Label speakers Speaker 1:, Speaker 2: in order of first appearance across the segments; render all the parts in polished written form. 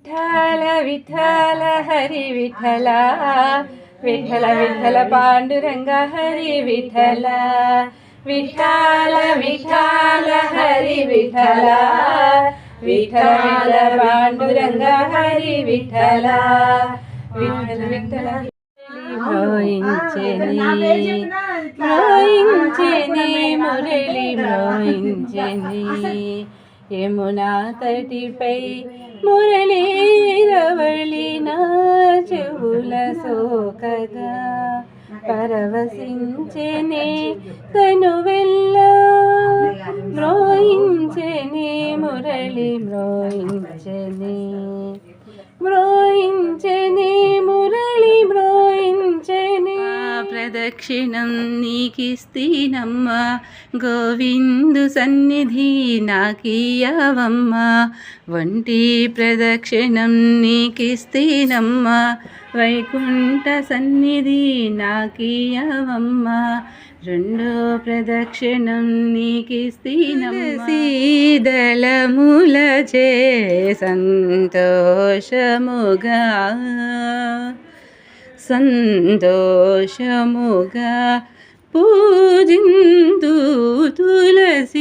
Speaker 1: విఠల విఠల హరి విఠల విఠల విఠల పాండురంగ హరి విఠల విఠల విఠల హరి విఠల విఠల పాండురంగ హరి విఠల విఠల విఠల మ్రోయించెని మురళి మ్రోయించెని యమునా తటిపై మురళీరవళి నా చెవుల సోకగా పరవశించెని తనువెల్ల మ్రోయించెని మురళి మ్రోయించెని మ్రోయించెని మురళి మ్రోయించెని ప్రదక్షిణం నీకిస్తీనమ్మ గోవిందు సన్నిధి నాకీయవమ్మ వంటి ప్రదక్షిణం నీకిస్తీనమ్మ వైకుంఠ సన్నిధి నాకీయవమ్మ రెండో ప్రదక్షిణం నీకిస్తీనమ్మ శీదళములచే సంతోషముగా సంతోషముగా పూజింతు తులసీదళములచే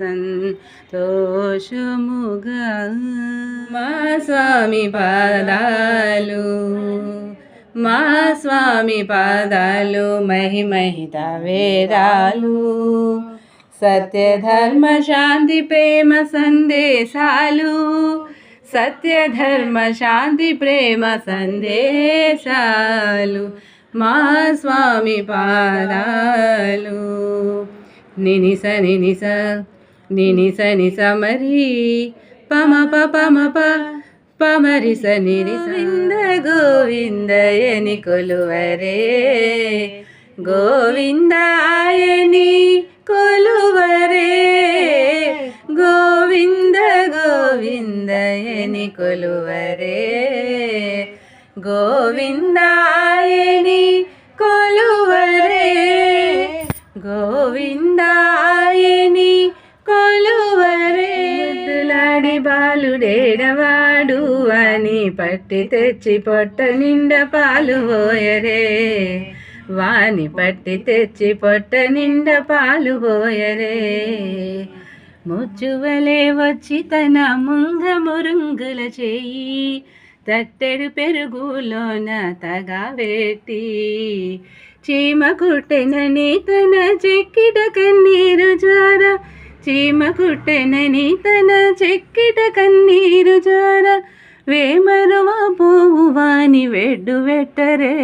Speaker 1: సంతోషముగా మా స్వామి పాదాలు మా స్వామి పాదాలు మహిమహిత వేదాలు సత్యధర్మ శాంతి ప్రేమ సందేశాలు సత్యధర్మ శాంతి ప్రేమ సందేశాలు మా స్వామి పాదాలు నినిస నినిస నినిస నిస మరి పమ పమ ప పమరిస నిరిస గోవిందయని కొలువరే గోవిందాయని కొలువరే గోవింద గోవిందయని కొలువరే గోవిందాయని కొలువరే గోవిందాయని కొలువరే ముద్దులాడి బాలుడేడవాడు అని పట్టి తెచ్చి పొట్ట నిండ పాలు పోయరే వాని పట్టి తెచ్చి పొట్ట నిండ పాలు పోయరే ముచ్చువలే వచ్చి తన ముంగ మురుంగుల చేయి తట్టెడు పెరుగులోన తగబెట్టి చీమ కుట్టెనని తన చెక్కిట కన్నీరు జార చీమ కుట్టెనని తన చెక్కిట కన్నీరు జార వేమరువ పువ్వు వాని వెడ్డు వెట్టరే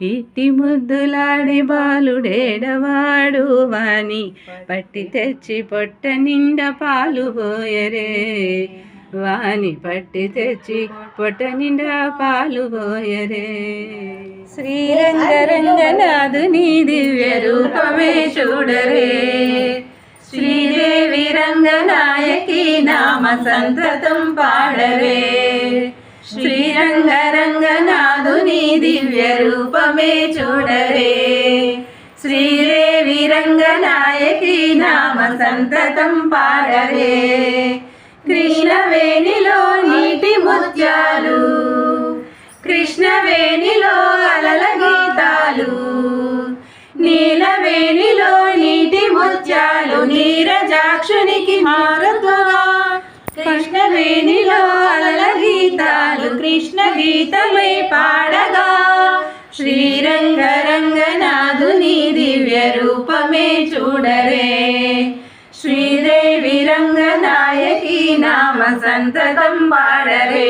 Speaker 1: ఇట్టి ముద్దులాడి బాలుడేడవాడు వాని పట్టి తెచ్చి పొట్ట నిండ పాలు పోయరే వాని పట్టి తెచ్చి పొట్ట నిండా పాలు పోయరే శ్రీరంగరంగనాథుని దివ్య రూపమే చూడరే శ్రీదేవి రంగనాయకి నామ సంతతం పాడరే శ్రీరంగరంగనాథుని దివ్య రూపమే చూడరే శ్రీదేవి రంగనాయకి నామ సంతతం పాడరే కృష్ణవేణిలో నీటి ముత్యాలు కృష్ణవేణిలో అలల గీతాలు నీలవేణిలో నీటి ముత్యాలు నీరజాక్షునికి మారుతవా కృష్ణవేణిలో అలల గీతాలు కృష్ణ గీతమై పాడగా శ్రీరంగరంగనాథుని దివ్య రూపమే చూడరే శ్రీదేవి రంగనాయకి నామ సంతతం పాడరే